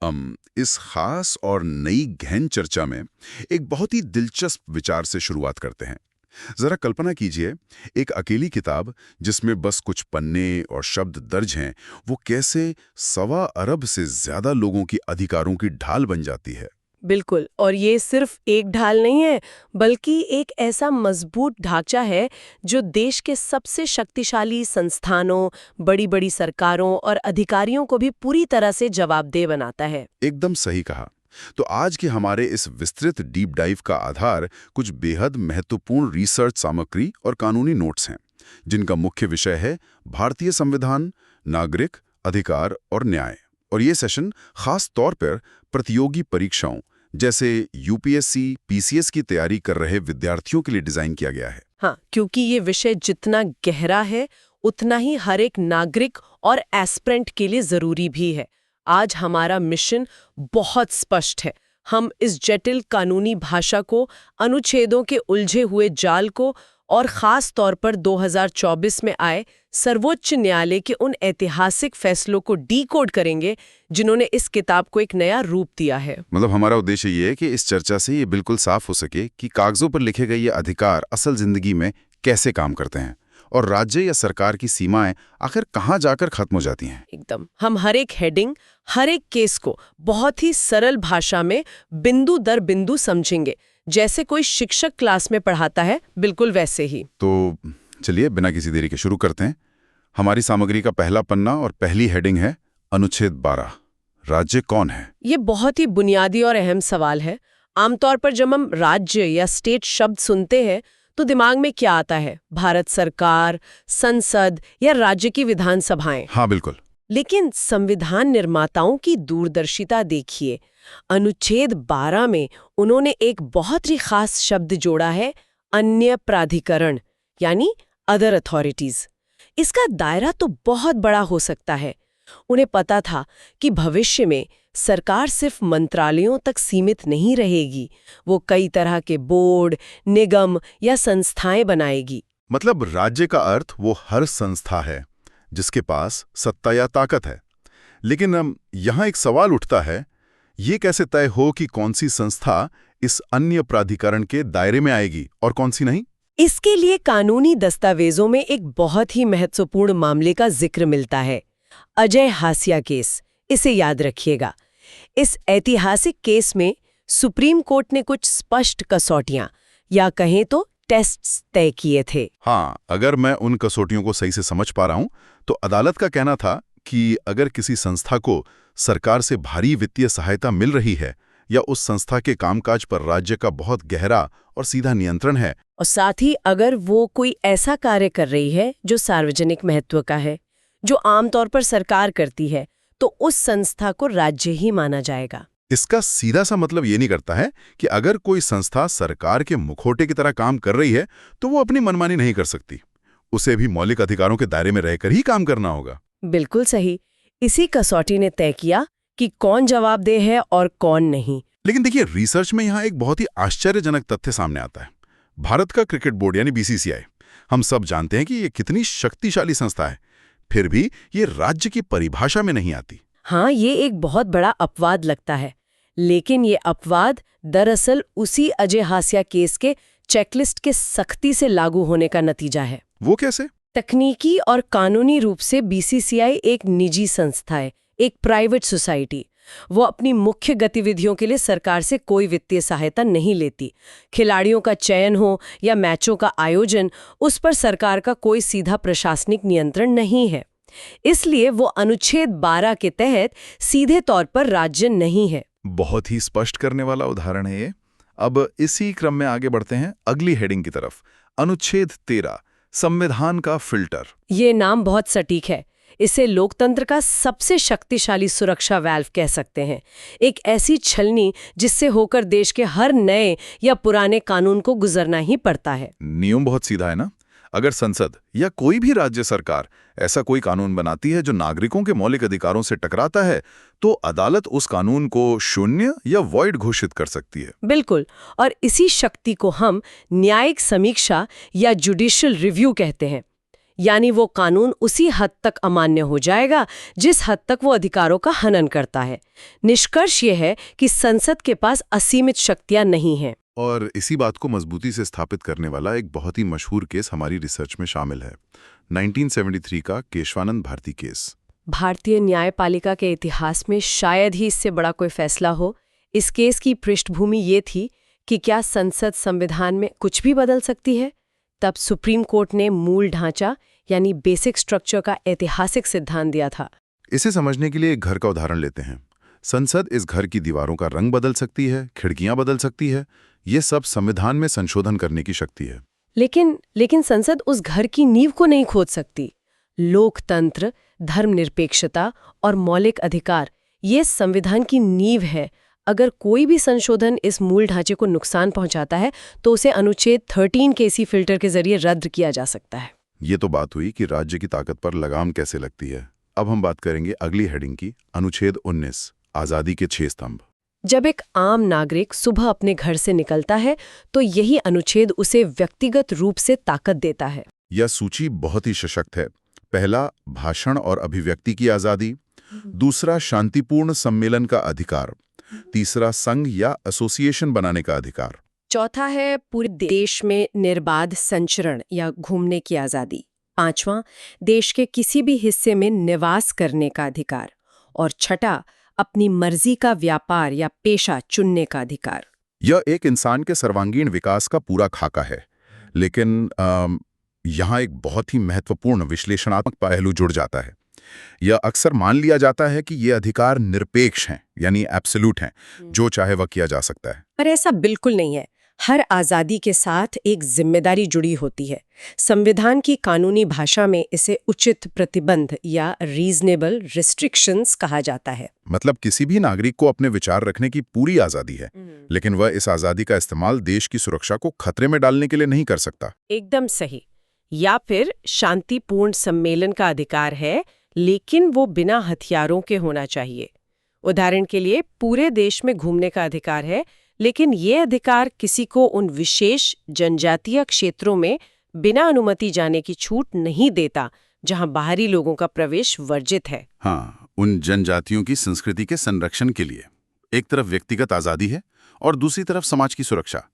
इस खास और नई गहन चर्चा में एक बहुत ही दिलचस्प विचार से शुरुआत करते हैं। जरा कल्पना कीजिए, एक अकेली किताब जिसमें बस कुछ पन्ने और शब्द दर्ज हैं, वो कैसे 1.25 अरब से ज्यादा लोगों की अधिकारों की ढाल बन जाती है। बिल्कुल। और ये सिर्फ एक ढाल नहीं है, बल्कि एक ऐसा मजबूत ढांचा है जो देश के सबसे शक्तिशाली संस्थानों, बड़ी बड़ी सरकारों और अधिकारियों को भी पूरी तरह से जवाबदेह बनाता है। एकदम सही कहा। तो आज के हमारे इस विस्तृत डीप डाइव का आधार कुछ बेहद महत्वपूर्ण रिसर्च सामग्री और कानूनी नोट्स हैं, जिनका मुख्य विषय है भारतीय संविधान, नागरिक अधिकार और न्याय। और ये सेशन खास तौर पर प्रतियोगी परीक्षाओं जैसे यूपीएससी, पीसीएस की तैयारी कर रहे विद्यार्थियों के लिए डिजाइन किया गया है। हाँ, क्योंकि ये विषय जितना गहरा है, उतना ही हर एक नागरिक और एस्पिरेंट के लिए जरूरी भी है। आज हमारा मिशन बहुत स्पष्ट है। हम इस जटिल कानूनी भाषा को, अनुच्छेदों के उलझे हुए जाल को और खास तौर पर 2024 में आए सर्वोच्च न्यायालय के उन ऐतिहासिक फैसलों को डीकोड करेंगे, जिन्होंने इस किताब को एक नया रूप दिया है। मतलब हमारा उद्देश्य ये है कि इस चर्चा से ये बिल्कुल साफ हो सके कि कागजों पर लिखे गए ये अधिकार असल जिंदगी में कैसे काम करते हैं और राज्य या सरकार की सीमाएं आखिर कहाँ जाकर खत्म हो जाती हैं। एकदम। हम हर एक हेडिंग, हर एक केस को बहुत ही सरल भाषा में बिंदु दर बिंदु समझेंगे, जैसे कोई शिक्षक क्लास में पढ़ाता है, बिल्कुल वैसे ही। तो चलिए बिना किसी देरी के शुरू करते हैं। हमारी सामग्री का पहला पन्ना और पहली हेडिंग है अनुच्छेद 12, राज्य कौन है। ये बहुत ही बुनियादी और अहम सवाल है। आमतौर पर जब हम राज्य या स्टेट शब्द सुनते हैं तो दिमाग में क्या आता है? भारत सरकार, संसद या राज्य की विधानसभाएं। हाँ बिल्कुल। लेकिन संविधान निर्माताओं की दूरदर्शिता देखिए। अनुच्छेद 12 में उन्होंने एक बहुत ही खास शब्द जोड़ा है, अन्य प्राधिकरण, यानी अदर अथॉरिटीज। इसका दायरा तो बहुत बड़ा हो सकता है। उन्हें पता था कि भविष्य में सरकार सिर्फ मंत्रालयों तक सीमित नहीं रहेगी, वो कई तरह के बोर्ड, निगम या संस्थाएं बनाएगी। मतलब राज्य का अर्थ वो हर संस्था है जिसके पास सत्ता या ताकत है। लेकिन यहाँ एक सवाल उठता है, ये कैसे तय हो कि कौन सी संस्था इस अन्य प्राधिकरण के दायरे में आएगी और कौन सी नहीं? इसके लिए कानूनी दस्तावेजों में एक बहुत ही महत्वपूर्ण मामले का जिक्र मिलता है, अजय हासिया केस। इसे याद रखिएगा। इस ऐतिहासिक केस में सुप्रीम कोर्ट ने कुछ स्पष्ट कसौटियां या कहें तो टेस्ट्स तय किए थे। हाँ, अगर मैं उन कसौटियों को सही से समझ पा रहा हूं तो अदालत का कहना था कि अगर किसी संस्था को सरकार से भारी वित्तीय सहायता मिल रही है या उस संस्था के कामकाज पर राज्य का बहुत गहरा और सीधा नियंत्रण है, और साथ ही अगर वो कोई ऐसा कार्य कर रही है जो सार्वजनिक महत्व का है, जो आमतौर पर सरकार करती है, तो उस संस्था को राज्य ही माना जाएगा। इसका सीधा सा मतलब ये नहीं करता है कि अगर कोई संस्था सरकार के मुखौटे की तरह काम कर रही है तो वो अपनी मनमानी नहीं कर सकती। उसे भी मौलिक अधिकारों के दायरे में रहकर ही काम करना होगा। बिल्कुल सही। इसी कसौटी ने तय किया कि कौन जवाबदेह है और कौन नहीं। लेकिन देखिए, रिसर्च में यहाँ एक बहुत ही आश्चर्यजनक तथ्य सामने आता है। भारत का क्रिकेट बोर्ड यानी बीसीसीआई, हम सब जानते हैं कि ये कितनी शक्तिशाली संस्था है, फिर भी ये राज्य की परिभाषा में नहीं आती। हाँ, ये एक बहुत बड़ा अपवाद लगता है, लेकिन ये अपवाद दरअसल उसी अजय हासिया केस के चेकलिस्ट के सख्ती से लागू होने का नतीजा है। वो कैसे? तकनीकी और कानूनी रूप से बीसीसीआई एक निजी संस्था है, एक प्राइवेट सोसाइटी। वो अपनी मुख्य गतिविधियों के लिए सरकार से कोई वित्तीय सहायता नहीं लेती। खिलाड़ियों का चयन हो या मैचों का आयोजन, उस पर सरकार का कोई सीधा प्रशासनिक नियंत्रण नहीं है। इसलिए वो अनुच्छेद 12 के तहत सीधे तौर पर राज्य नहीं है। बहुत ही स्पष्ट करने वाला उदाहरण है ये। अब इसी क्रम में आगे बढ़ते हैं अगली हेडिंग की तरफ, अनुच्छेद 13, संविधान का फिल्टर। ये नाम बहुत सटीक है। इसे लोकतंत्र का सबसे शक्तिशाली सुरक्षा वाल्व कह सकते हैं। एक ऐसी छलनी जिससे होकर देश के हर नए या पुराने कानून को गुजरना ही पड़ता है। नियम बहुत सीधा है ना। अगर संसद या कोई भी राज्य सरकार ऐसा कोई कानून बनाती है जो नागरिकों के मौलिक अधिकारों से टकराता है, तो अदालत उस कानून को शून्य या वॉइड घोषित कर सकती है। बिल्कुल। और इसी शक्ति को हम न्यायिक समीक्षा या जुडिशियल रिव्यू कहते हैं। यानी वो कानून उसी हद तक अमान्य हो जाएगा जिस हद तक वो अधिकारों का हनन करता है। निष्कर्ष ये है कि संसद के पास असीमित शक्तियां नहीं हैं। और इसी बात को मजबूती से स्थापित करने वाला एक बहुत ही मशहूर केस हमारी रिसर्च में शामिल है, 1973 का केशवानंद भारती केस। भारतीय न्यायपालिका के इतिहास में शायद ही इससे बड़ा कोई फैसला हो। इस केस की पृष्ठभूमि ये थी कि क्या संसद संविधान में कुछ भी बदल सकती है। तब सुप्रीम कोर्ट ने मूल ढांचा यानी बेसिक स्ट्रक्चर का ऐतिहासिक सिद्धांत दिया था। इसे समझने के लिए एक घर का उदाहरण लेते हैं। संसद इस घर की दीवारों का रंग बदल सकती है, खिड़कियां बदल सकती है, ये सब संविधान में संशोधन करने की शक्ति है। लेकिन संसद उस घर की नींव को नहीं खोद सकती। लोकतंत्र, धर्मनिरपेक्षता और मौलिक अधिकार ये संविधान की नींव है। अगर कोई भी संशोधन इस मूल ढांचे को नुकसान पहुंचाता है तो उसे अनुच्छेद 13 के इसी फिल्टर के जरिए रद्द किया जा सकता है। ये तो बात हुई कि राज्य की ताकत पर लगाम कैसे लगती है। अब हम बात करेंगे अगली हेडिंग की, अनुच्छेद 19, आजादी के 6 स्तंभ। जब एक आम नागरिक सुबह अपने घर से निकलता है तो यही अनुच्छेद उसे व्यक्तिगत रूप से ताकत देता है। यह सूची बहुत ही सशक्त है। पहला, भाषण और अभिव्यक्ति की आजादी। दूसरा, शांतिपूर्ण सम्मेलन का अधिकार। तीसरा, संघ या एसोसिएशन बनाने का अधिकार। चौथा है पूरे देश में निर्बाध संचरण या घूमने की आजादी। पांचवां, देश के किसी भी हिस्से में निवास करने का अधिकार। और छठा, अपनी मर्जी का व्यापार या पेशा चुनने का अधिकार। यह एक इंसान के सर्वांगीण विकास का पूरा खाका है। लेकिन यहाँ एक बहुत ही महत्वपूर्ण विश्लेषणात्मक पहलू जुड़ जाता है। यह अक्सर मान लिया जाता है कि ये अधिकार निरपेक्ष हैं, यानी एब्सोल्यूट हैं, जो चाहे वह किया जा सकता है। पर ऐसा बिल्कुल नहीं है। हर आज़ादी के साथ एक जिम्मेदारी जुड़ी होती है। संविधान की कानूनी भाषा में इसे उचित प्रतिबंध या रीजनेबल रिस्ट्रिक्शंस कहा जाता है। मतलब किसी भी नागरिक को अपने विचार रखने की पूरी आज़ादी है, लेकिन वह इस आज़ादी का इस्तेमाल देश की सुरक्षा को खतरे में डालने के लिए नहीं कर सकता। एकदम सही। या फिर शांतिपूर्ण सम्मेलन का अधिकार है, लेकिन वो बिना हथियारों के होना चाहिए। उदाहरण के लिए पूरे देश में घूमने का अधिकार है, लेकिन ये अधिकार किसी को उन विशेष जनजातीय क्षेत्रों में बिना अनुमति जाने की छूट नहीं देता जहां बाहरी लोगों का प्रवेश वर्जित है। हाँ, उन जनजातियों की संस्कृति के संरक्षण के लिए एक तरफ व्यक्तिगत आज़ादी है और दूसरी तरफ समाज की सुरक्षा।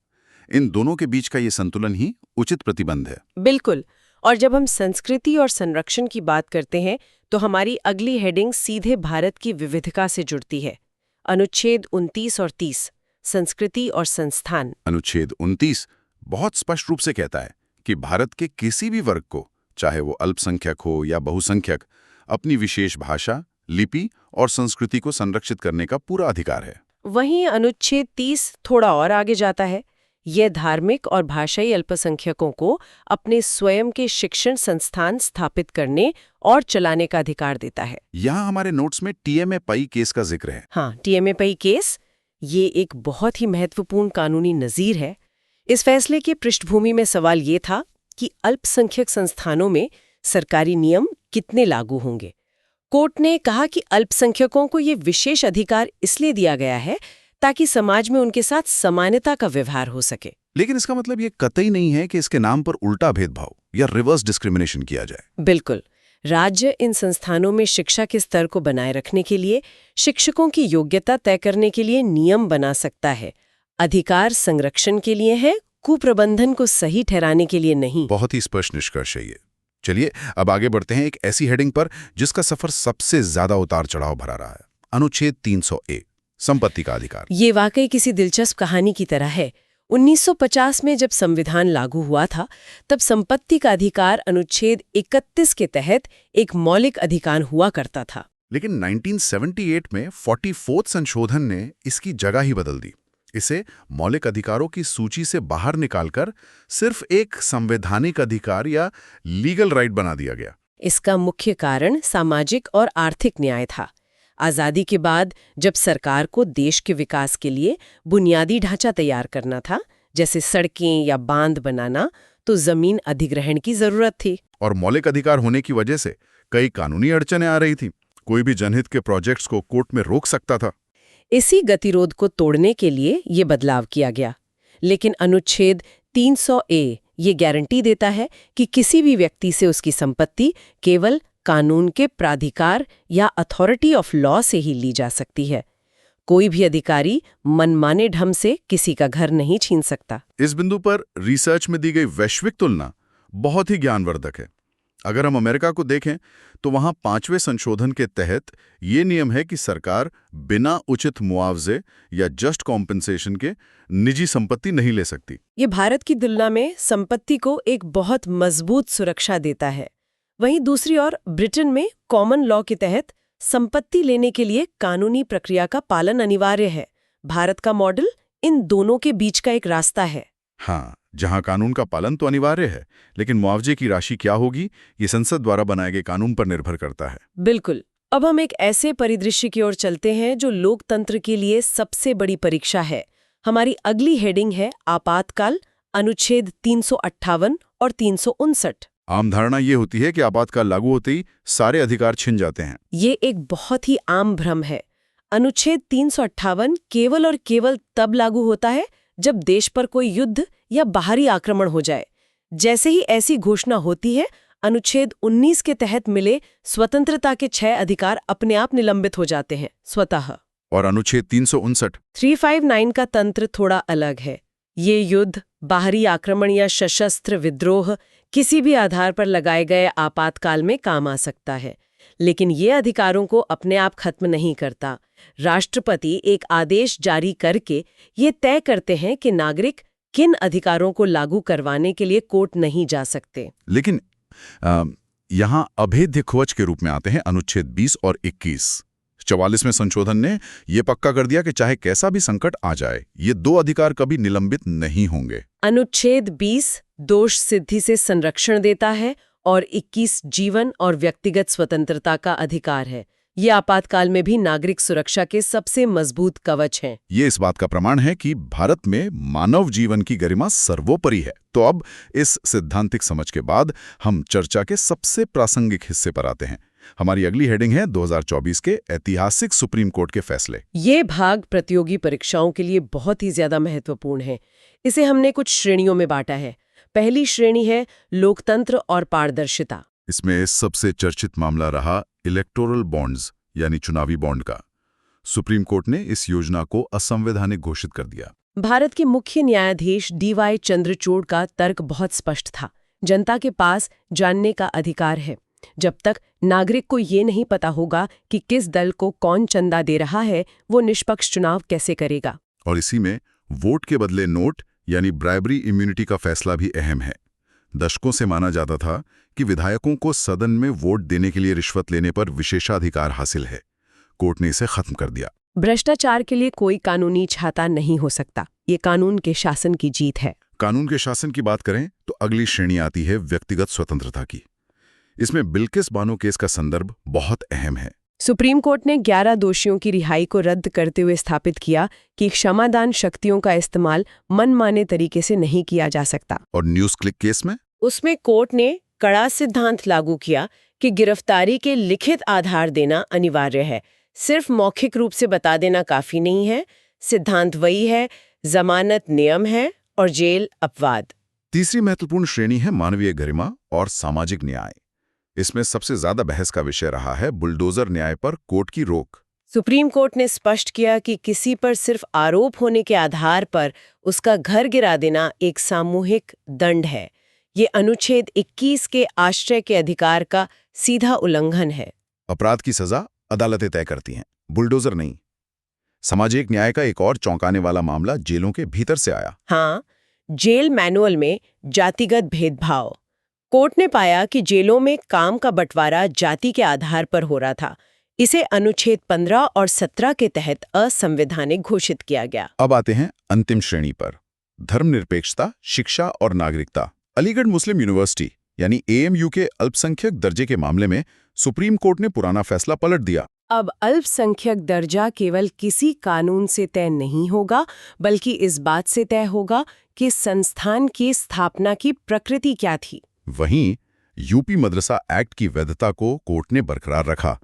इन दोनों के बीच का ये संतुलन ही उचित प्रतिबंध है। बिल्कुल। और जब हम संस्कृति और संरक्षण की बात करते हैं तो हमारी अगली हेडिंग सीधे भारत की विविधता से जुड़ती है। अनुच्छेद 29 और 30, संस्कृति और संस्थान। अनुच्छेद 29 बहुत स्पष्ट रूप से कहता है कि भारत के किसी भी वर्ग को, चाहे वो अल्पसंख्यक हो या बहुसंख्यक, अपनी विशेष भाषा, लिपि और संस्कृति को संरक्षित करने का पूरा अधिकार है। वहीं अनुच्छेद 30 थोड़ा और आगे जाता है। यह धार्मिक और भाषाई अल्पसंख्यकों को अपने स्वयं के शिक्षण संस्थान स्थापित करने और चलाने का अधिकार देता है। यहाँ हमारे नोट्स में टीएमए पई केस का जिक्र है। हाँ, टीएमए पई केस ये एक बहुत ही महत्वपूर्ण कानूनी नज़ीर है। इस फैसले की पृष्ठभूमि में सवाल ये था कि अल्पसंख्यक संस्थानों में सरकारी नियम कितने लागू होंगे। कोर्ट ने कहा कि अल्पसंख्यकों को ये विशेष अधिकार इसलिए दिया गया है ताकि समाज में उनके साथ समानता का व्यवहार हो सके। लेकिन इसका मतलब ये कतई नहीं है कि इसके नाम पर उल्टा भेदभाव या रिवर्स डिस्क्रिमिनेशन किया जाए। बिल्कुल। राज्य इन संस्थानों में शिक्षा के स्तर को बनाए रखने के लिए, शिक्षकों की योग्यता तय करने के लिए नियम बना सकता है। अधिकार संरक्षण के लिए है, कुप्रबंधन को सही ठहराने के लिए नहीं। बहुत ही स्पष्ट निष्कर्ष है ये। चलिए अब आगे बढ़ते हैं एक ऐसी हेडिंग पर जिसका सफर सबसे ज्यादा उतार चढ़ाव भरा रहा है। अनुच्छेद 300A, संपत्ति का अधिकार। ये वाकई किसी दिलचस्प कहानी की तरह है। 1950 में जब संविधान लागू हुआ था, तब संपत्ति का अधिकार अनुच्छेद 31 के तहत एक मौलिक अधिकार हुआ करता था। लेकिन 1978 में 44वां संशोधन ने इसकी जगह ही बदल दी। इसे मौलिक अधिकारों की सूची से बाहर निकालकर सिर्फ एक संवैधानिक अधिकार या लीगल राइट बना दिया गया। इसका मुख्य कारण सामाजिक और आर्थिक न्याय था। आज़ादी के बाद जब सरकार को देश के विकास के लिए बुनियादी ढांचा तैयार करना था, जैसे सड़कें या बांध बनाना, तो जमीन अधिग्रहण की जरूरत थी। और मौलिक अधिकार होने की वजह से कई कानूनी अड़चनें आ रही थी। कोई भी जनहित के प्रोजेक्ट्स को कोर्ट में रोक सकता था। इसी गतिरोध को तोड़ने के लिए ये बदलाव किया गया। लेकिन अनुच्छेद 300A ये गारंटी देता है कि किसी भी व्यक्ति से उसकी संपत्ति केवल कानून के प्राधिकार या अथॉरिटी ऑफ लॉ से ही ली जा सकती है। कोई भी अधिकारी मनमाने ढंग से किसी का घर नहीं छीन सकता। इस बिंदु पर रिसर्च में दी गई वैश्विक तुलना बहुत ही ज्ञानवर्धक है। अगर हम अमेरिका को देखें तो वहां 5वें संशोधन के तहत ये नियम है कि सरकार बिना उचित मुआवजे या जस्ट कॉम्पेंसेशन के निजी संपत्ति नहीं ले सकती। ये भारत की तुलना में संपत्ति को एक बहुत मजबूत सुरक्षा देता है। वहीं दूसरी ओर ब्रिटेन में कॉमन लॉ के तहत संपत्ति लेने के लिए कानूनी प्रक्रिया का पालन अनिवार्य है। भारत का मॉडल इन दोनों के बीच का एक रास्ता है। हाँ, जहां कानून का पालन तो अनिवार्य है, लेकिन मुआवजे की राशि क्या होगी ये संसद द्वारा बनाए गए कानून पर निर्भर करता है। बिल्कुल। अब हम एक ऐसे परिदृश्य की ओर चलते हैं जो लोकतंत्र के लिए सबसे बड़ी परीक्षा है। हमारी अगली हेडिंग है आपातकाल, अनुच्छेद 358 और 359। आम धारणा ये होती है कि आपातकाल लागू होते ही सारे अधिकार छिन जाते हैं। ये एक बहुत ही आम भ्रम है। अनुच्छेद 358 केवल और केवल तब लागू होता है जब देश पर कोई युद्ध या बाहरी आक्रमण हो जाए। जैसे ही ऐसी घोषणा होती है, अनुच्छेद 19 के तहत मिले स्वतंत्रता के 6 अधिकार अपने आप निलंबित हो जाते हैं स्वतः। और अनुच्छेद 359 का तंत्र थोड़ा अलग है। ये युद्ध, बाहरी आक्रमण या सशस्त्र विद्रोह किसी भी आधार पर लगाए गए आपातकाल में काम आ सकता है, लेकिन ये अधिकारों को अपने आप खत्म नहीं करता। राष्ट्रपति एक आदेश जारी करके ये तय करते हैं कि नागरिक किन अधिकारों को लागू करवाने के लिए कोर्ट नहीं जा सकते। लेकिन यहाँ अभेद्य खोज के रूप में आते हैं अनुच्छेद 20 और 21। 44वें संशोधन ने यह पक्का कर दिया कि चाहे कैसा भी संकट आ जाए, ये 2 अधिकार कभी निलंबित नहीं होंगे। अनुच्छेद 20 दोष सिद्धि से संरक्षण देता है और 21 जीवन और व्यक्तिगत स्वतंत्रता का अधिकार है। ये आपातकाल में भी नागरिक सुरक्षा के सबसे मजबूत कवच हैं। ये इस बात का प्रमाण है कि भारत में मानव जीवन की गरिमा सर्वोपरि है। तो अब इस सिद्धांतिक समझ के बाद हम चर्चा के सबसे प्रासंगिक हिस्से पर आते हैं। हमारी अगली हेडिंग है 2024 के ऐतिहासिक सुप्रीम कोर्ट के फैसले। ये भाग प्रतियोगी परीक्षाओं के लिए बहुत ही ज्यादा महत्वपूर्ण है। इसे हमने कुछ श्रेणियों में बांटा है। पहली श्रेणी है लोकतंत्र और पारदर्शिता। इसमें सबसे चर्चित मामला रहा इलेक्टोरल बॉन्ड्स यानी चुनावी बॉन्ड का। सुप्रीम कोर्ट ने इस योजना को असंवैधानिक घोषित कर दिया। भारत के मुख्य न्यायाधीश DY चंद्रचूड़ का तर्क बहुत स्पष्ट था। जनता के पास जानने का अधिकार है। जब तक नागरिक को ये नहीं पता होगा कि किस दल को कौन चंदा दे रहा है, वो निष्पक्ष चुनाव कैसे करेगा। और इसी में वोट के बदले नोट यानी ब्राइबरी इम्यूनिटी का फैसला भी अहम है। दशकों से माना जाता था कि विधायकों को सदन में वोट देने के लिए रिश्वत लेने पर विशेषाधिकार हासिल है। कोर्ट ने इसे खत्म कर दिया। भ्रष्टाचार के लिए कोई कानूनी छाता नहीं हो सकता। ये कानून के शासन की जीत है। कानून के शासन की बात करें तो अगली श्रेणी आती है व्यक्तिगत स्वतंत्रता की। इसमें बिल्किस बानो केस का संदर्भ बहुत अहम है। सुप्रीम कोर्ट ने 11 दोषियों की रिहाई को रद्द करते हुए स्थापित किया कि क्षमादान शक्तियों का इस्तेमाल मनमाने तरीके से नहीं किया जा सकता। और न्यूज़ क्लिक केस में उसमें कोर्ट ने कड़ा सिद्धांत लागू किया कि गिरफ्तारी के लिखित आधार देना अनिवार्य है। सिर्फ मौखिक रूप से बता देना काफी नहीं है। सिद्धांत वही है, जमानत नियम है और जेल अपवाद। तीसरी महत्वपूर्ण श्रेणी है मानवीय गरिमा और सामाजिक न्याय। इसमें सबसे ज्यादा बहस का विषय रहा है बुलडोजर न्याय पर कोर्ट की रोक। सुप्रीम कोर्ट ने स्पष्ट किया कि किसी पर सिर्फ आरोप होने के आधार पर उसका घर गिरा देना एक सामूहिक दंड है। ये अनुच्छेद 21 के आश्रय के अधिकार का सीधा उल्लंघन है। अपराध की सजा अदालतें तय करती हैं, बुलडोजर नहीं। सामाजिक न्याय का एक और चौंकाने वाला मामला जेलों के भीतर से आया। हाँ, जेल मैनुअल में जातिगत भेदभाव। कोर्ट ने पाया कि जेलों में काम का बंटवारा जाति के आधार पर हो रहा था। इसे अनुच्छेद 15 और 17 के तहत असंवैधानिक घोषित किया गया। अब आते हैं अंतिम श्रेणी पर, धर्मनिरपेक्षता, शिक्षा और नागरिकता। अलीगढ़ मुस्लिम यूनिवर्सिटी यानी AMU के अल्पसंख्यक दर्जे के मामले में सुप्रीम कोर्ट ने पुराना फैसला पलट दिया। अब अल्पसंख्यक दर्जा केवल किसी कानून से तय नहीं होगा, बल्कि इस बात से तय होगा कि संस्थान की स्थापना की प्रकृति क्या थी। वहीं यूपी मदरसा एक्ट की वैधता को कोर्ट ने बरकरार रखा।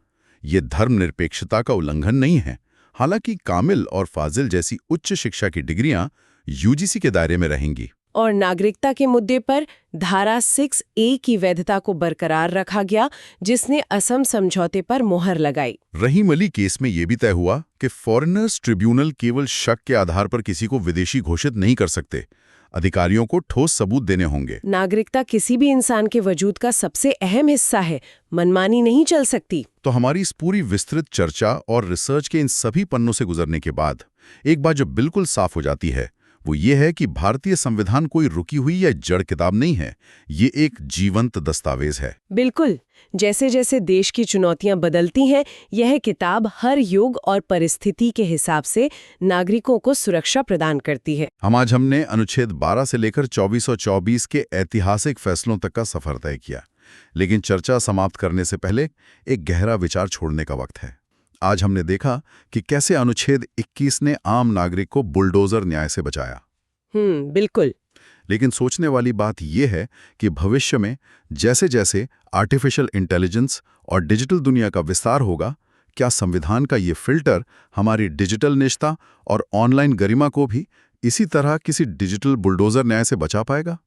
ये धर्मनिरपेक्षता का उल्लंघन नहीं है। हालांकि कामिल और फाजिल जैसी उच्च शिक्षा की डिग्रियां UGC के दायरे में रहेंगी। और नागरिकता के मुद्दे पर धारा 6A की वैधता को बरकरार रखा गया, जिसने असम समझौते पर मोहर लगाई। रहीम अली केस में यह भी तय हुआ कि फॉरेनर्स ट्रिब्यूनल केवल शक के आधार पर किसी को विदेशी घोषित नहीं कर सकते। अधिकारियों को ठोस सबूत देने होंगे। नागरिकता किसी भी इंसान के वजूद का सबसे अहम हिस्सा है, मनमानी नहीं चल सकती। तो हमारी इस पूरी विस्तृत चर्चा और रिसर्च के इन सभी पन्नों से गुजरने के बाद एक बात जो बिल्कुल साफ हो जाती है वो ये है कि भारतीय संविधान कोई रुकी हुई या जड़ किताब नहीं है, ये एक जीवंत दस्तावेज है। बिल्कुल, जैसे जैसे देश की चुनौतियां बदलती हैं, यह किताब हर युग और परिस्थिति के हिसाब से नागरिकों को सुरक्षा प्रदान करती है। हमने अनुच्छेद 12 से लेकर 2424 के ऐतिहासिक फैसलों तक का सफर तय किया, लेकिन चर्चा समाप्त करने से पहले एक गहरा विचार छोड़ने का वक्त है। आज हमने देखा कि कैसे अनुच्छेद 21 ने आम नागरिक को बुलडोजर न्याय से बचाया। बिल्कुल। लेकिन सोचने वाली बात यह है कि भविष्य में जैसे जैसे आर्टिफिशियल इंटेलिजेंस और डिजिटल दुनिया का विस्तार होगा, क्या संविधान का ये फिल्टर हमारी डिजिटल निष्ठा और ऑनलाइन गरिमा को भी इसी तरह किसी डिजिटल बुलडोजर न्याय से बचा पाएगा?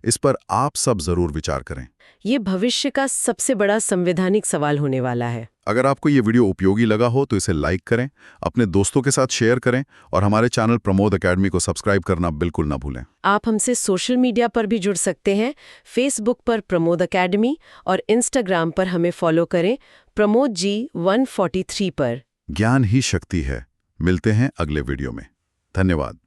इस पर आप सब जरूर विचार करें। ये भविष्य का सबसे बड़ा संवैधानिक सवाल होने वाला है। अगर आपको ये वीडियो उपयोगी लगा हो तो इसे लाइक करें, अपने दोस्तों के साथ शेयर करें और हमारे चैनल प्रमोद अकेडमी को सब्सक्राइब करना बिल्कुल ना भूलें। आप हमसे सोशल मीडिया पर भी जुड़ सकते हैं। फेसबुक पर प्रमोद अकेडमी और इंस्टाग्राम पर हमें फॉलो करें प्रमोद जी 143 पर। ज्ञान ही शक्ति है। मिलते हैं अगले वीडियो में। धन्यवाद।